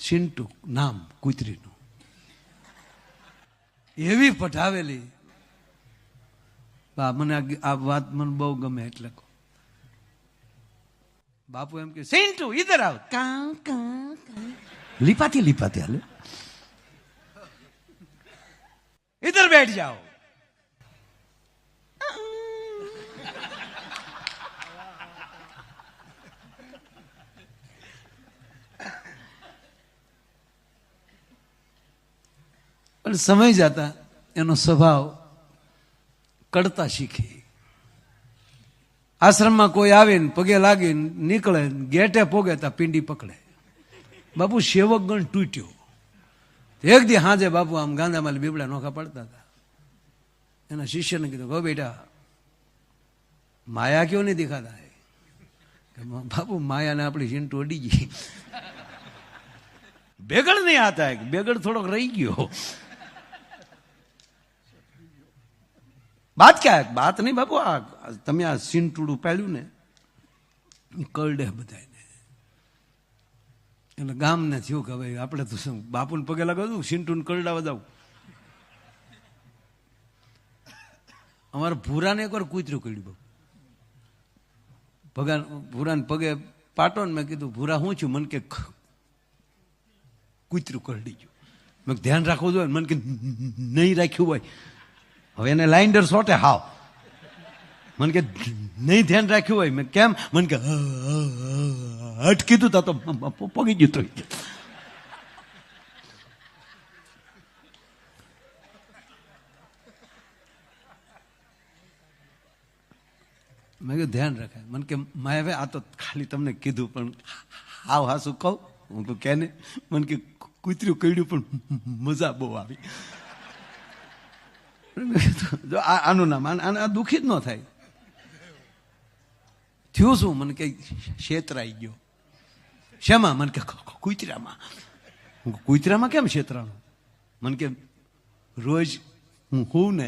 સિન્ટુ નામ કૂતરીનું, એવી પઠાવેલી. મને આ વાત મને બહુ ગમે એટલે બાપુ એમ કે સિન્ટુ ઇધર આવ, લીપાતી લીપાતી હાલે, ઇધર બેઠ જાઓ. પણ સમય જતા એનો સ્વભાવ કડતા શીખે. આશ્રમમાં કોઈ આવે ને પગે લાગી નીકળે, ગેટે પોગે તા પિંડી પકડે. બાપુ સેવક ગણ તૂટ્યો. એક દી હાજે બાપુ આમ ગાંધામાં બીબડા નોખા પડતા હતા. એના શિષ્યને કીધું, ગો બેટા માયા ક્यों નહીં દેખાતા હે? બાપુ માયાને આપણી સિન્ટુ અડી ગઈ, બેગડ નહીં આતા, બેગડ થોડોક રહી ગયો. બાત ક્યાં બાત નહીં બાપુ, આ તમે આ સિન્ટુડું પાડ્યું ને કરડે બધાને. એટલે ગામને થયું કે ભાઈ આપણે તો શું બાપુને પગે લગાવું, સિન્ટુને કરડાવા દઉં. અમારા ભૂરાને એકવાર કૂતરું કર્યું બાપુ. ભૂરાને પગે પાટો ને મેં કીધું ભૂરા શું છું? મને કે કૂતરું કરડી ગયું. મેં ધ્યાન રાખવું જોઈએ. મને કે નહીં રાખ્યું હોય. હવે એને લાઇન્ડર સોટે હાવ. મને કે નહીં ધ્યાન રાખ્યું હોય. મેં કેમ? મને કે હટ કીધું તા તો પગી ગયું તો. મેં કીધું ધ્યાન રખાય. મને કે માય હવે આ તો ખાલી તમને કીધું, પણ હાવ હાસું કહું હું તો કે ને. મને કે કૂતરું કર્યું પણ મજા બહુ આવી. જો આનું નામ આ દુઃખી જ ન થાય. થયું શું? મને કે છેતરાઈ ગયો. શેમાં? મને કે કૂતરામાં. કૂતરામાં કેમ છેતરાનું? મને કે રોજ હું હોઉં ને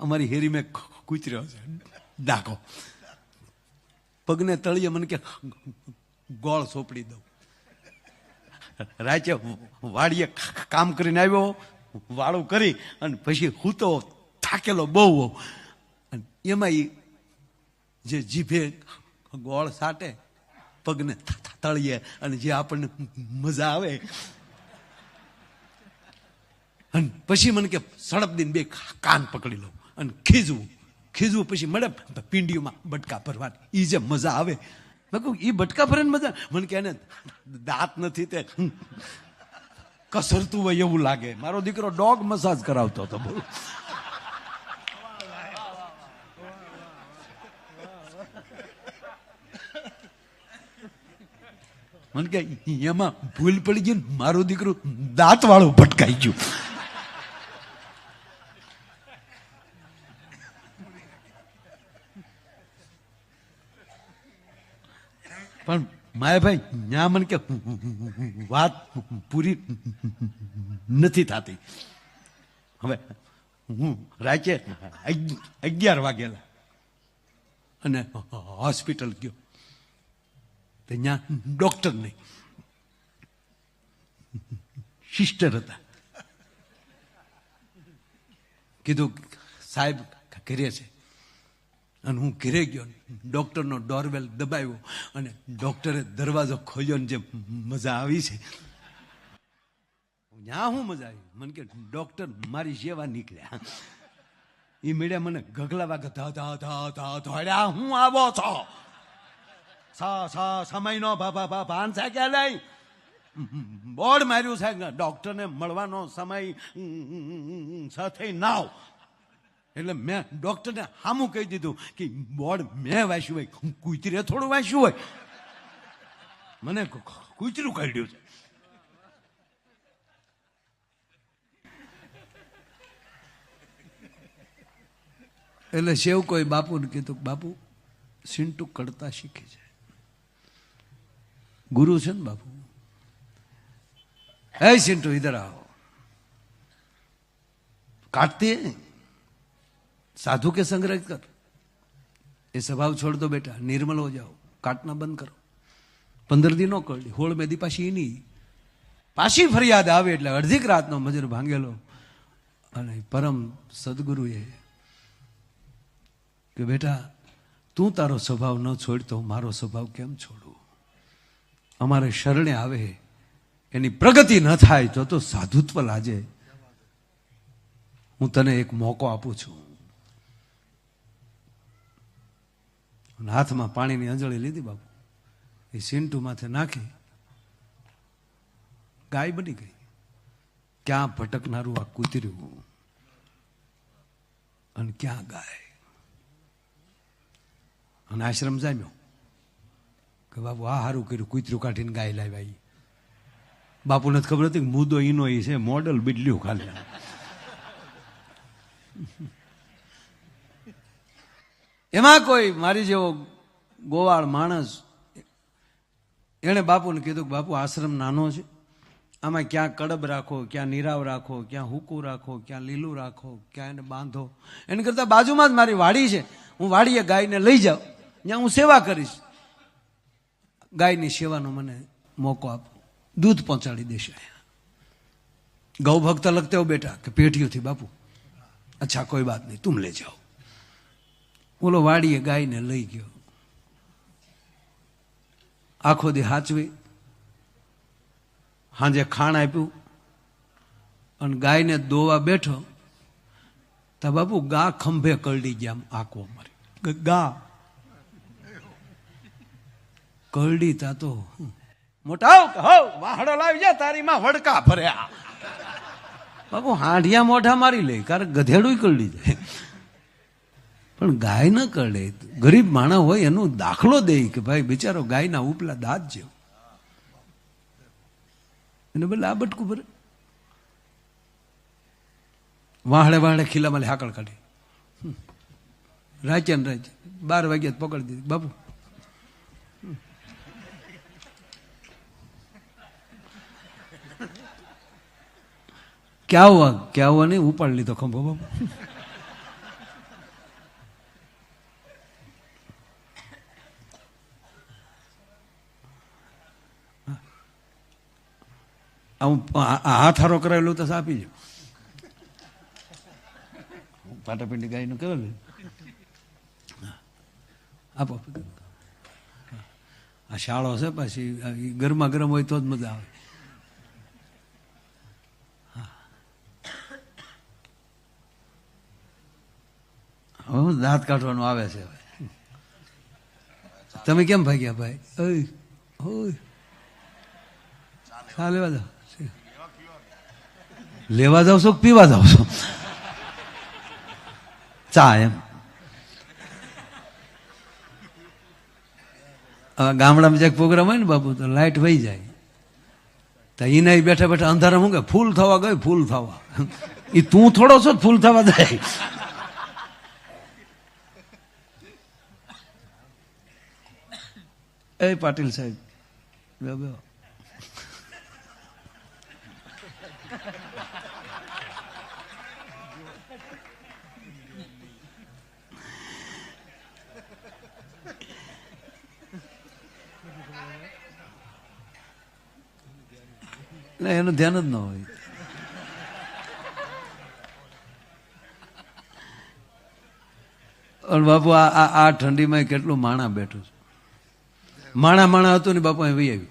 અમારી હેરી મેં કૂતર્યો છે ડાકો, પગને તળિયે મને કે ગોળ સોંપડી દઉં. રાચે વાડીએ કામ કરીને આવ્યો, વાળું કરી અને પછી હું તો થાકેલો બહુ હોઉં. એમાં જે જીભે ગોળ સાટે પગને તળીએ અને જે આપણને મજા આવે, અને પછી મને કે સડપ દઈને બે કાન પકડી લઉં અને ખીજવું. પછી મળે પિંડીઓમાં બટકા ભરવાની. એ જે મજા આવે, મેં કહું એ બટકા ભરે મજા. મને કે એને દાંત નથી તે કસરતું હોય એવું લાગે. મારો દીકરો ડોગ મસાજ કરાવતો હતો. બોલો મને કે એમાં ભૂલ પડી ગઈ, મારું દીકરું દાંત વાળું ભટકાઈ ગયું. પણ માયાભાઈ ત્યાં મને કે વાત પૂરી નથી થતી. હવે હું રાતે 11 વાગેલા અને હોસ્પિટલ ગયો. ત્યાં ડોક્ટર નહીં, સિસ્ટર હતા. કીધું સાહેબ ઘરે છે. અને હું ઘરે ગયો, ડોક્ટરનો ડોરબેલ દબાવ્યો અને ડોક્ટરે દરવાજો ખોલ્યો ને જે મજા આવી છે. ત્યાં હું મજા આવી? મને કે ડોક્ટર મારી સેવા નીકળ્યા. એ મેળ્યા મને ગગલા વાગે ધોડ્યા. હું આવો છો સમયનો ભાન છે કે નહીં? બોર્ડ માર્યું છે ડોક્ટરને મળવાનો સમય સાથે નાવ. એટલે મેં ડોક્ટરને સામું કહી દીધું કે બોર્ડ મેં વાંચ્યું હોય, કૂતરે થોડું વાંચ્યું હોય. મને કૂતરું કાઢ્યું છે. એટલે સેવ કોઈ બાપુને કીધું, બાપુ સિન્ટુ કડતા શીખી છે. ગુરુ છે ને બાપુ. હે સિન્ટુ ઇધર आओ. काटते हैं, साधु के संग रहकर ये स्वभाव छोड़ दो बेटा, निर्मल हो जाओ, काटना बंद करो. 15 દી નો કરડી, 16 દી પાછી એની પાછી ફરિયાદ આવે એટલે અડધીક રાતનો મજર ભાંગેલો. અને પરમ સદગુરુએ કે બેટા તું તારો સ્વભાવ ન છોડતો મારો સ્વભાવ કેમ છોડું? અમારે શરણે આવે એની પ્રગતિ ન થાય તો સાધુત્વ લાજે. હું તને એક મોકો આપું છું. હાથમાં પાણીની અંજળી લીધી બાપુ, એ સિંટુ માથે નાખી, ગાય બની ગઈ. ક્યાં ભટકનારું આ કૂતર્યું અને ક્યાં ગાય. અને આશ્રમ જામ્યો કે બાપુ આ સારું કર્યું, કૂતરું કાઢીને ગાય લાવ્યા. બાપુને ખબર હતી કે મુદ્દો ઈનો ઈ છે, મોડલ બદલ્યું ખાલી. એમાં કોઈ મારી જેવો ગોવાળ માણસ એને બાપુને કીધું કે બાપુ આશ્રમ નાનો છે, આમાં ક્યાં કડબ રાખો, ક્યાં નીરાવ રાખો, ક્યાં હુકું રાખો, ક્યાં લીલું રાખો, ક્યાં એને બાંધો. એને કરતા બાજુમાં જ મારી વાડી છે, હું વાડીએ ગાયને લઈ જાઉં, ત્યાં હું સેવા કરીશ. ગાયની સેવાનો મને મોકો આપો, दूध पहुंचाड़ी देश. गौ भक्त लगते हो बेटा कि पेटियों थी बापू. अच्छा कोई बात नहीं, तुम ले जाओ. बोलो वाड़ी गाय ने लई गयो, आखो दी हाचवी, हाजे खाण आप्યું અને ગાયને દોવા બેઠો તો બાપુ ગા ખંભે કરડી ગયા. આંખો મારી ગા કરડી તા તો મોટા હો વાહડો લાવી જા, તારી માં વડકા ભર્યા. બાપુ હાંડિયા મોઢા મારી લે, કારણ ગધેડું કરડી જાય પણ ગાય ન કરડે. ગરીબ માણસ હોય એનો દાખલો દે કે ભાઈ બિચારો ગાયના ઉપલા દાંત જેવો, એને બદલે આ બટકું ભરે. વાહડે વાહડે ખીલામાં હાકળ કાઢી, રાચ્યા ને રાચ્યા 12 વાગ્યા પકડી દીધી. બાપુ क्या हुआ नहीं, उपाड़ ली तो खंभो बाबू. हाथ हारो कराયેલું તો આપી જો. પાટાપિંડી ગાયનું કેવું આપો. આ શાળો છે, પાછી ગરમા ગરમ હોય તો જ મજા આવે. હવે દાંત કાઢવાનું આવે છે. તમે કેમ ભાગ્યા ભાઈ? ચા લેવા જાવ, લેવા જાવ છો પીવા જાવ છો? ચા એમ. હવે ગામડામાં જે પ્રોગ્રામ હોય ને બાપુ તો લાઈટ વહી જાય તો એને બેઠા બેઠા અંધારા મૂકે, ફૂલ થવા ગઈ, ફૂલ થવા. એ તું થોડો છો ફૂલ થવા જાય. એ પાટીલ સાહેબ એનું ધ્યાન જ ન હોય. બાપુ આ ઠંડીમાં કેટલું માણા બેઠું છે. માણા હતું ને બાપુ અહીં વહી આવ્યું.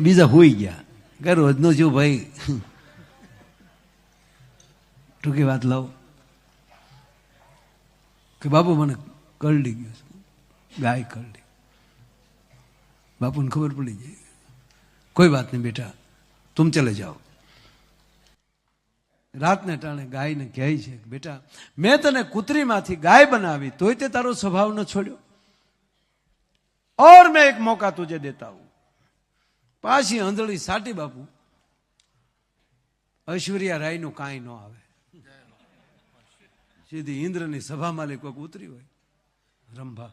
બીજા હોઈ ગયા કે રોજનું છું ભાઈ. ટૂંકી વાત લાવ કે બાપુ મને કરડી ગયો છે, ગાય કરડી. બાપુને ખબર પડી જાય, કોઈ વાત નહીં બેટા તુમ ચલે જાઓ. રાતને ટાણે ગાયને કહે છે બેટા મેં તને કૂતરીમાંથી ગાય બનાવી તોય તે તારો સ્વભાવ ન છોડ્યો, और मैं एक मौका तुझे देता हूं. પાછી આંધળી સાટી બાપુ. ઐશ્વર્યા રાય નું કાંઈ ન આવે, સીધી ઇન્દ્રની સભામાં લે કોઈક ઉતરી હોય રંભા.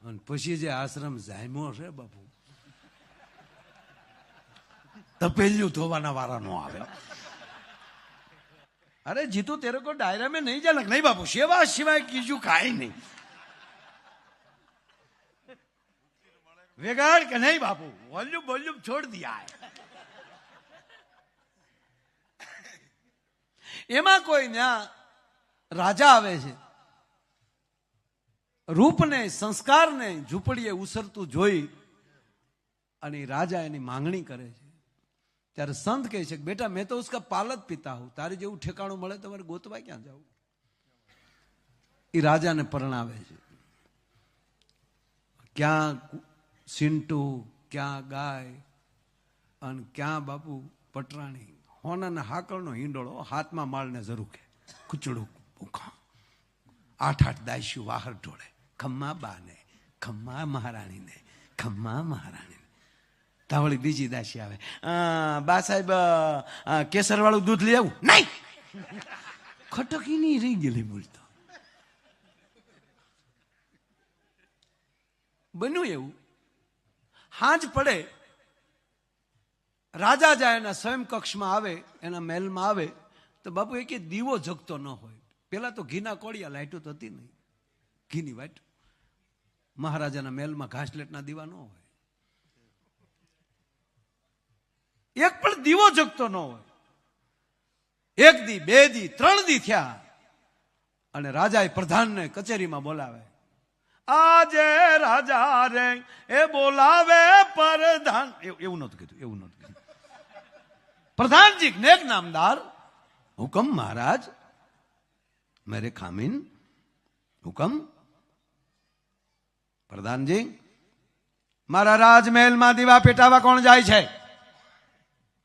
અને પછી જે આશ્રમ જામ્યો છે બાપુ, તપેલિયું ધોવાના વારા નો આવે. अरे जीतू तेरे को डायरा में नहीं जाना। नहीं बापू, सेवा सिवाय कीजू खाई नहीं। वेगाड़ के नहीं बापू, वॉल्यूम वॉल्यूम छोड़ दिया है। એમાં કોઈ ન્યા રાજા આવે છે, રૂપને સંસ્કારને ઝૂંપડીએ ઉસરતું જોઈ અને રાજા એની માંગણી કરે છે। ત્યારે સંત કહે છે કે બેટા મેં તો ઉસકા પાલક પીતા હું, તારે જેવું ઠેકાણું મળે તમારે ગોતવા ક્યાં જાવું। એ રાજાને પરણાવે છે। ક્યાં સિંટુ, ક્યાં ગાય અને ક્યાં બાપુ પટરાણી, હોનાના હાકળનો હિંડોળો, હાથમાં માળને ઝરૂખે, કુચડું ભૂખા, 8 દાસ્યું વાહર ઢોળે, ખમ્મા બાને, ખમ્મા મહારાણીને, ખમ્મા મહારાણીને। તાવળી બીજી દાસી આવે, બા સાહેબ કેસર વાળું દૂધ લઈ આવું? નહીં, ખટકી નહીં રહી ગયેલી બોલતો। બન્યું એવું, હાંજ પડે, રાજા જાય એના સ્વયં કક્ષમાં આવે, એના મહેલમાં આવે તો બાપુ એક દીવો જગતો ન હોય। પેલા તો ઘીના કોળિયા, લાઈટો તો હતી નહીં, ઘીની વાઈટ। મહારાજાના મહેલમાં ઘાસલેટના દીવા ન હોય, એક પણ દીવો જગતો ન હોય। 1 દી, 2 દી, 3 દી થયા અને રાજાએ પ્રધાનને કચેરીમાં બોલાવે। આજે રાજા રે એ બોલાવે પ્રધાન, એવું નતું કીધું, એવું નતું કીધું। प्रधानजी नेक नामदार, हुक्म महाराज, मेरे खामिन हुक्म। प्रधानजी मारा राजमहल में दीवा पेटावा कौन जाय छे?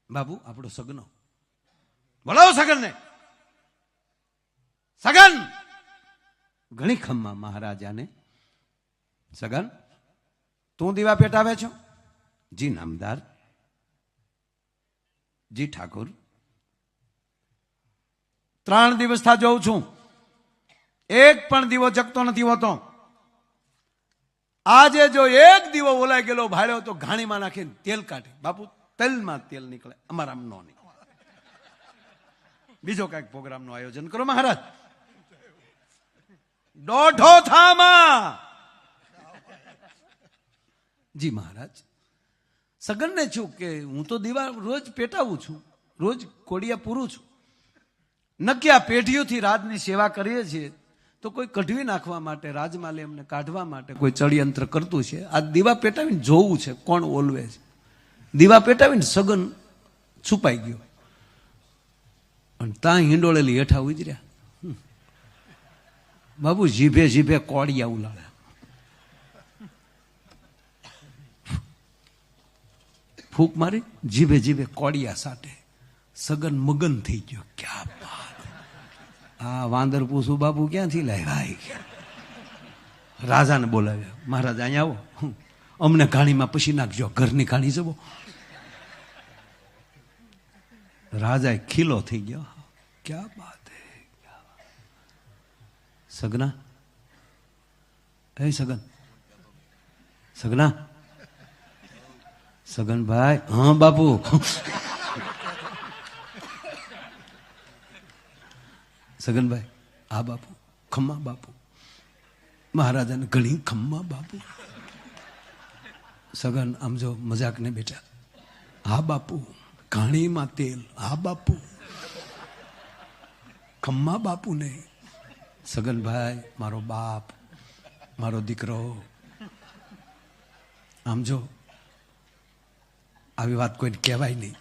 बाबू आपड़ो सगनो, बोलाવો सगन ने। सगन घणी खम्मा महाराजा ने। सगन तू दीवा पेटावे छो? जी नामदार। जी ठाकुर, 3 દિવસ થા જોઉં છું, એક પણ દીવો જગતો નથી હોતો। આજે જો એક દીવો ઓલાઈ ગયેલો ભાડ્યો તો ઘાણીમાં નાખીને તેલ કાઢે। બાપુ તેલમાં તેલ નીકળે, અમારા ન નીકળે। બીજો કઈક પ્રોગ્રામનું આયોજન કરો મહારાજ। દોઢો થામાં। જી મહારાજ। સગનને છું કે હું તો દીવા રોજ પેટાવું છું, રોજ કોડિયા પૂરું છું। નક્યા પેઢીઓથી રાજની સેવા કરીએ છીએ તો કોઈ કઢવી નાખવા માટે, રાજમાલે એમને કાઢવા માટે કોઈ ચડયંત્ર કરતું છે। આ દીવા પેટાવીને જોવું છે કોણ ઓલવે છે। દીવા પેટાવીને સગન છુપાઈ ગયો અને ત્યાં હિંડોળેલી હેઠા ઉતર્યા। બાબુ જીભે જીભે કોડિયા ઉલાળ્યા। ફૂંક મારી, જીભે જીભે કોડિયા સાટે। સગન મગન થઈ ગયો, ક્યાં બાત। આ વાંદર પૂછું બાપુ ક્યાંથી લાવ્યા? રાજાને બોલાવ્યા, મહારાજ અહીંયા આવો, અમને ઘાણીમાં પછી નાખજો, ઘરની ઘાણી જવો। રાજા ખીલો થઈ ગયો, ક્યાં બાત હે। સગના, એ સગન, સગના, સગનભાઈ, હા બાપુ। સગનભાઈ, હા બાપુ, ખમ્મા બાપુ। મહારાજાને ઘણી ખમ્મા બાપુ। સગન આમ જો મજાક ને બેટા, હા બાપુ, ઘાણીમાં તેલ, હા બાપુ, ખમ્મા બાપુ નહીં। સગનભાઈ મારો બાપ, મારો દીકરો, આમ જો આવી વાત કોઈને કહેવાય નહીં।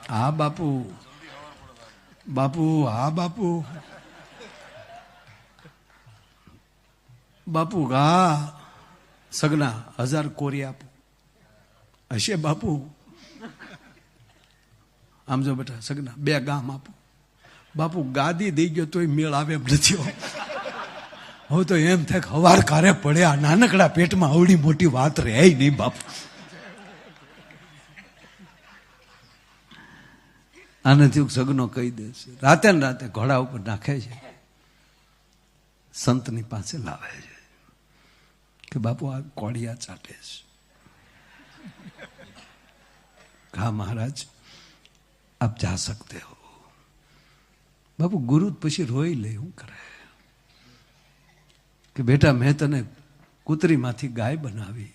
હા બાપુ, બાપુ, હા બાપુ, બાપુ હા। સગના 1000 કોરી આપો, હશે બાપુ? આમ જો બેટા સગના 2 ગામ આપો। બાપુ ગાદી દઈ ગયો તોય મેળ આવે એમ નથી। હવે તો એમ થાય હવાર કારે પડ્યા, નાનકડા પેટમાં આવડી મોટી વાત રહે નહીં બાપુ। આનાથી સગનો કહી દે છે, રાતે ને રાતે ઘોડા ઉપર નાખે છે, સંતની પાસે લાવે છે કે બાપુ આ કોડિયા ચાટે છે। હા महाराज आप जा सकते हो। બાપુ ગુરુ પછી રોઈ લે, શું કરે કે બેટા મેં તને કૂતરીમાંથી ગાય બનાવી,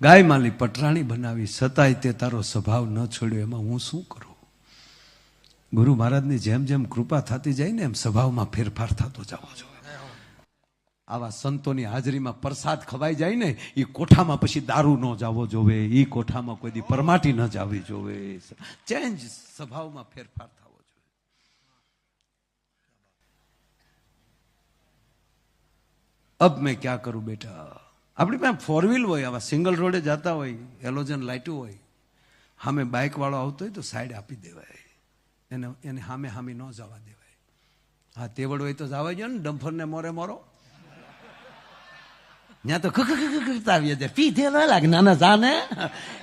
ગાય માલી પટરાણી બનાવી, છતાંય તે તારો સ્વભાવ ન છોડ્યો, એમાં હું શું કરું? ગુરુ મહારાજની જેમ જેમ કૃપા થતી જાય ને એમ સ્વભાવમાં ફેરફાર થતો જવો જોઈએ. આવા સંતોની હાજરીમાં પ્રસાદ ખવાઈ જાય ને, એ કોઠામાં પછી દારૂ ન જવો જોવે, એ કોઠામાં કોઈ દી પરમાટી ન જવી જોવે. ચેન્જ, સ્વભાવમાં ફેરફાર થવો જોઈએ. અબ મેં ક્યાં કરું બેટા? આપણી પાસે ફોર વ્હીલ હોય, આવા સિંગલ રોડે જતા હોય, હેલોજન લાઇટું હોય, સામે બાઇક વાળો આવતો હોય તો સાઈડ આપી દેવાય, એને સામે સામે ન જવા દેવાય. હા, તેવડ હોય તો જવા જોઈએ ને, ડમ્ફરને મોરે મોરો ત્યાં તો કરતા આવીએ જાય, પીધેલો લાગે નાના જાને,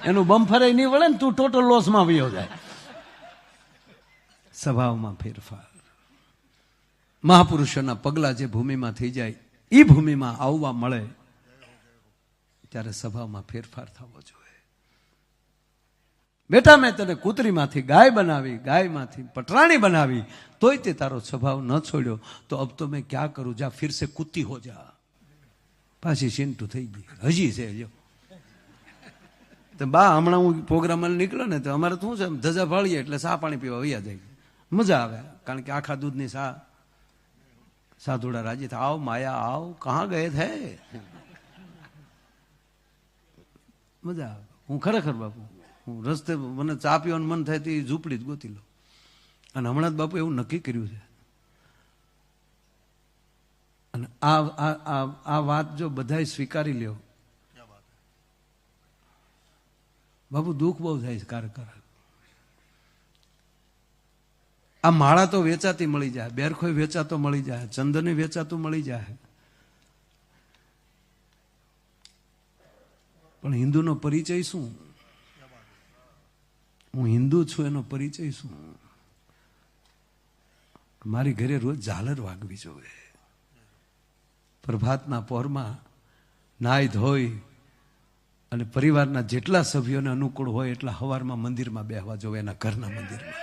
એનું બમ્ફરે નહીં વળે ને, તું ટોટલ લોસમાં વયો જાય. સ્વભાવમાં ફેરફાર. મહાપુરુષોના પગલા જે ભૂમિમાં થઈ જાય, એ ભૂમિમાં આવવા મળે ત્યારે સ્વભાવમાં ફેરફાર થવો જોઈએ. બેટા મેં તને કૂતરીમાંથી ગાય બનાવી, ગાયમાંથી પટરાણી બનાવી, તોય તે તારો સ્વભાવ ન છોડ્યો, તો અબ તો મેં ક્યાં કરું? જા ફિર સે કુત્તી હો જા. પાછી ચિંટુ થઈ ગઈ, હજી છે જો. તો બા હમણાં હું પ્રોગ્રામ નીકળ્યો ને, તો અમારે શું છે, ધજા ભાળીએ એટલે સા પાણી પીવા વૈયા જાય, મજા આવે. કારણ કે આખા દૂધની સા, સાધુડા રાજી થાય, આવ માયા આવ, કહા ગયે થે, મજા આવે. હું ખરેખર બાપુ, હું રસ્તે મને ચા પીવાનું મન થાય તો ઝૂંપડી જ ગોતી લો. અને હમણાં જ બાપુ એવું નક્કી કર્યું છે, અને આ વાત જો બધાય સ્વીકારી લ્યો બાપુ, દુઃખ બહુ થાય છે કાર્યકર. આ માળા તો વેચાતી મળી જાય, બેરખોય વેચાતો મળી જાય, ચંદન વેચાતું મળી જાય, પણ હિન્દુનો પરિચય શું? હું હિન્દુ છું એનો પરિચય શું? મારી ઘરે રોજ ઝાલર વાગવી જોઈએ, પ્રભાતના પહોરમાં નાઈ ધોઈ અને પરિવારના જેટલા સભ્યોને અનુકૂળ હોય એટલા સવારમાં મંદિરમાં બેહવા જોઈએ, એના ઘરના મંદિરમાં.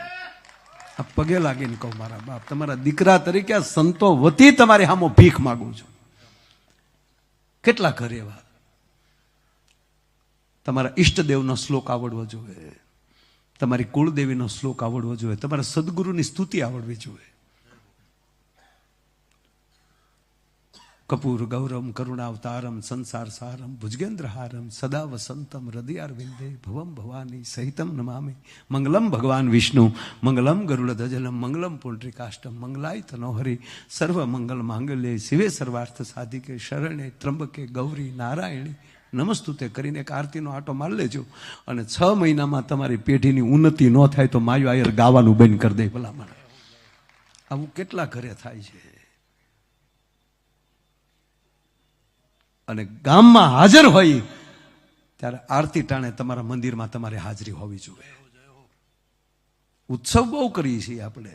આ પગે લાગીને કહું, મારા બાપ, તમારા દીકરા તરીકે સંતો વતી તમારી સામો ભીખ માગું છું. કેટલા ઘર એવા? તમારા ઈષ્ટદેવનો શ્લોક આવડવો જોઈએ, તમારી કુળદેવીનો શ્લોક આવડવો જોઈએ, તમારા સદગુરુની સ્તુતિ આવડવી જોઈએ. કપૂર ગૌરમ કરુણાવતારમ સંસાર સારમ ભુજગેન્દ્રહારમ સદા વસંતમ હૃદયારવિંદે ભવમ ભવાની સહિતમ નમામિ. મંગલમ ભગવાન વિષ્ણુ, મંગલમ ગરુડધજલમ, મંગલમ પુંડરીકાષ્ટમ, મંગલાય તનોહરી, સર્વ મંગલ માંગલ્ય શિવે સર્વાર્થ સાધિકે, શરણે ત્રંબકે ગૌરી નારાયણી નમસ્તુતે કરીને એક આરતીનો આટો મારી લેજો. અને 6 મહિનામાં તમારી પેઢીની ઉન્નતિ ન થાય તો માયો આયર ગાવાનું બંધ કરી દે ભલામણ. આવું કેટલા ઘરે થાય છે. અને ગામમાં હાજર હોય ત્યારે આરતી ટાણે તમારા મંદિરમાં તમારી હાજરી હોવી જોઈએ. ઉત્સવ બહુ કરીએ છીએ આપણે.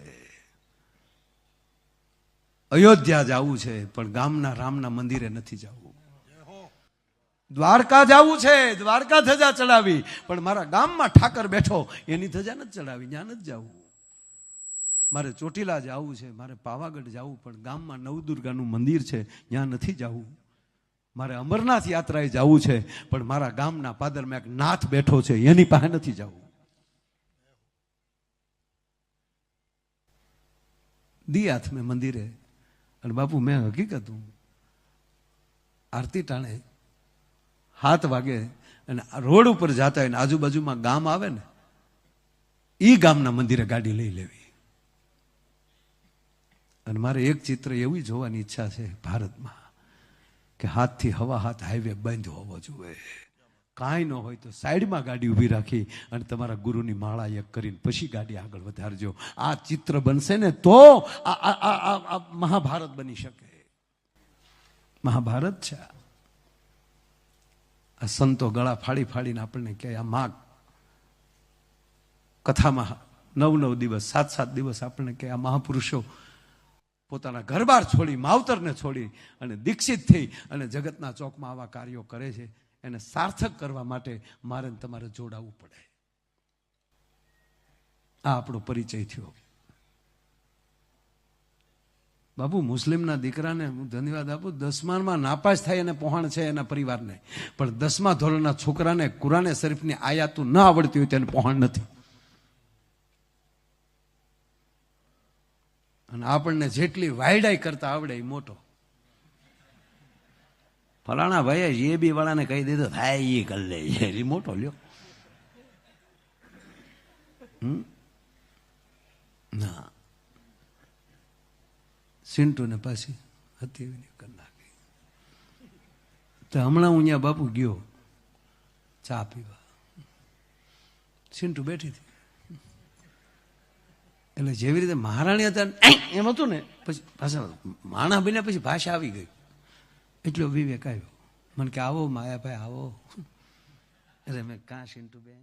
અયોધ્યા જવું છે પણ ગામના રામના મંદિરે નથી જવું. દ્વારકા જવું છે, દ્વારકા ધજા ચડાવી, પણ મારા ગામમાં ઠાકર બેઠો એની ધજા નથી ચડાવી, ત્યાં નથી જવું. મારે ચોટીલા જવું છે, મારે પાવાગઢ જવું, પણ ગામમાં નવદુર્ગાનું મંદિર છે ત્યાં નથી જવું. મારે અમરનાથ યાત્રાએ જવું છે, પણ મારા ગામના પાદરમાં એક નાથ બેઠો છે એની પાસે નથી જવું. દિયાથ મેં મંદિરે, અને બાપુ મેં હકીકત હું આરતી ટાણે 7 વાગે અને રોડ ઉપર જતા હોય ને આજુબાજુમાં ગામ આવે ને, એ ગામના મંદિરે ગાડી લઈ લેવી. અને મારે એક ચિત્ર એવી જોવાની ઈચ્છા છે ભારતમાં કે હાથથી હવા હાથ હાઈવે બંધ હોવો જોઈએ. કાંઈ ન હોય તો સાઈડમાં ગાડી ઊભી રાખી અને તમારા ગુરુની માળા એક કરીને પછી ગાડી આગળ વધારજો. આ ચિત્ર બનશે ને તો આ મહાભારત બની શકે. મહાભારત છે. આ સંતો ગળા ફાડી ફાડીને આપણને કહે, આ માગ કથામાં 9 દિવસ 7 દિવસ આપણને કહે, આ મહાપુરુષો પોતાના ઘરબાર છોડી, માવતરને છોડી અને દીક્ષિત થઈ અને જગતના ચોકમાં આવા કાર્યો કરે છે. એને સાર્થક કરવા માટે મારે તમારે જોડાવું પડે. આ આપણો પરિચય થયો. બાપુ મુસ્લિમના દીકરાને હું ધન્યવાદ આપું, 10માં નાપાસ થાય એને પહોંચ છે એના પરિવારને, પણ 10મા ધોરણના છોકરાને કુરાને શરીફની આયાતું ન આવડતી હોય તેને પહોંચ નથી. અને આપણને જેટલી વાયડાઈ કરતા આવડે એ મોટો. ફલાણા ભાઈએ જે બી વાળાને કહી દીધો થાય એ કરી લે એ મોટો લ્યો. ના, સિન્ટુને પાછી હતી કરી નાખી. તો હમણાં હું અહીંયા બાપુ ગયો ચા પીવા, સિન્ટુ બેઠી હતી. એટલે જેવી રીતે મહારાણી હતા એમ હતું ને, પછી ભાષા માણા બન્યા પછી ભાષા આવી ગઈ. એટલો વિવેક આવ્યો મને કે આવો માયાભાઈ આવો. એટલે મેં કાં સિન્ટુ બેન